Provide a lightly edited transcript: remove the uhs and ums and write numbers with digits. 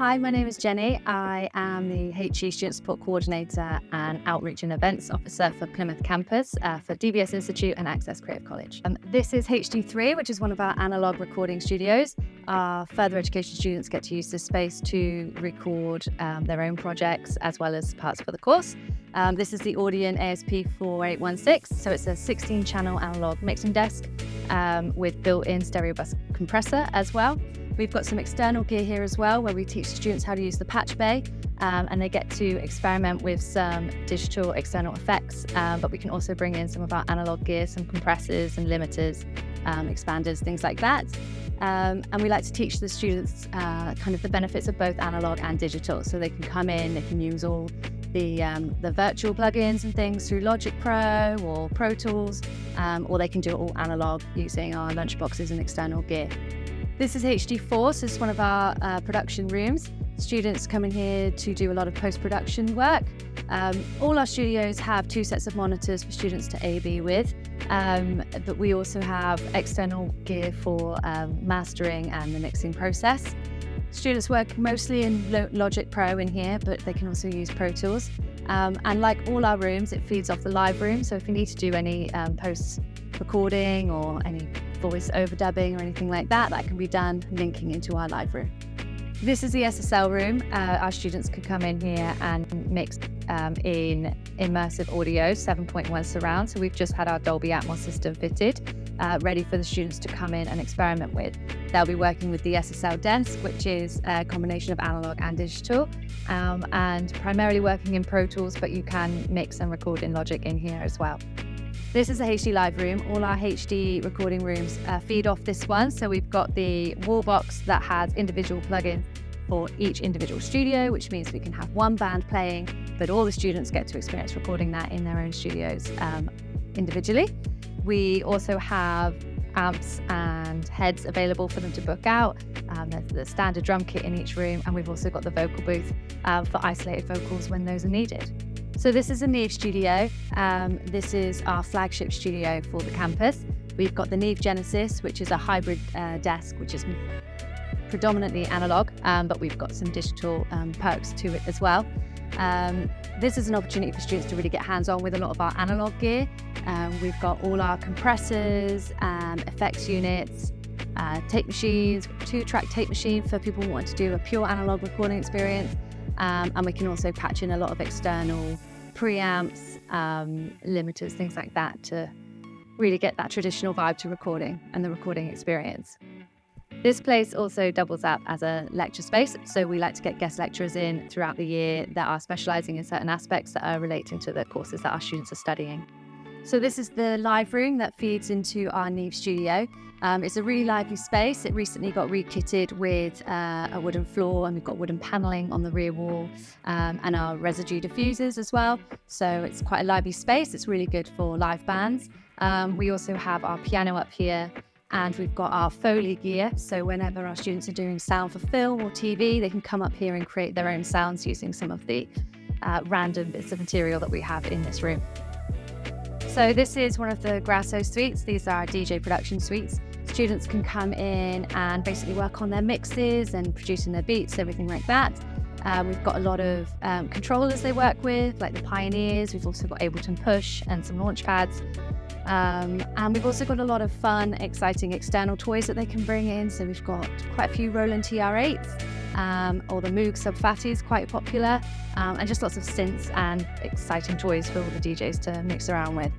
Hi, my name is Jenny. I am the HE Student Support Coordinator and Outreach and Events Officer for Plymouth campus for DBS Institute and Access Creative College. This is HD3, which is one of our analogue recording studios. Our further education students get to use this space to record their own projects as well as parts for the course. This is the Audion ASP 4816, so it's a 16-channel analogue mixing desk with built-in stereo bus compressor as well. We've got some external gear here as well, where we teach students how to use the patch bay, and they get to experiment with some digital external effects, but we can also bring in some of our analog gear, some compressors and limiters, expanders, things like that. And we like to teach the students kind of the benefits of both analog and digital, so they can come in, they can use all the virtual plugins and things through Logic Pro or Pro Tools, or they can do it all analog using our lunchboxes and external gear. This is HD4, so it's one of our production rooms. Students come in here to do a lot of post-production work. All our studios have 2 sets of monitors for students to A/B with, but we also have external gear for mastering and the mixing process. Students work mostly in Logic Pro in here, but they can also use Pro Tools. And like all our rooms, it feeds off the live room, so if you need to do any post-recording or any voice overdubbing or anything like that, that can be done linking into our live room. This is the SSL room. Our students could come in here and mix in immersive audio, 7.1 surround. So we've just had our Dolby Atmos system fitted, ready for the students to come in and experiment with. They'll be working with the SSL desk, which is a combination of analog and digital, and primarily working in Pro Tools, but you can mix and record in Logic in here as well. This is a HD live room. All our HD recording rooms feed off this one. So we've got the wall box that has individual plugins for each individual studio, which means we can have one band playing, but all the students get to experience recording that in their own studios individually. We also have amps and heads available for them to book out. There's the standard drum kit in each room, and we've also got the vocal booth for isolated vocals when those are needed. So this is a Neve studio. This is our flagship studio for the campus. We've got the Neve Genesis, which is a hybrid desk, which is predominantly analog, but we've got some digital perks to it as well. This is an opportunity for students to really get hands-on with a lot of our analog gear. We've got all our compressors, effects units, tape machines, 2-track tape machine for people who want to do a pure analog recording experience. And we can also patch in a lot of external preamps, limiters, things like that to really get that traditional vibe to recording and the recording experience. This place also doubles up as a lecture space, so we like to get guest lecturers in throughout the year that are specialising in certain aspects that are relating to the courses that our students are studying. So this is the live room that feeds into our Neve studio. It's a really lively space. It recently got re-kitted with a wooden floor, and we've got wooden panelling on the rear wall, and our residue diffusers as well. So it's quite a lively space. It's really good for live bands. We also have our piano up here, and we've got our Foley gear. So whenever our students are doing sound for film or TV, they can come up here and create their own sounds using some of the random bits of material that we have in this room. So this is one of the Grasso suites. These are our DJ production suites. Students can come in and basically work on their mixes and producing their beats, everything like that. We've got a lot of controllers they work with, like the Pioneers. We've also got Ableton Push and some launch pads. And we've also got a lot of fun, exciting external toys that they can bring in. So we've got quite a few Roland TR8s, or the Moog Sub Fatties, quite popular, and just lots of synths and exciting toys for all the DJs to mix around with.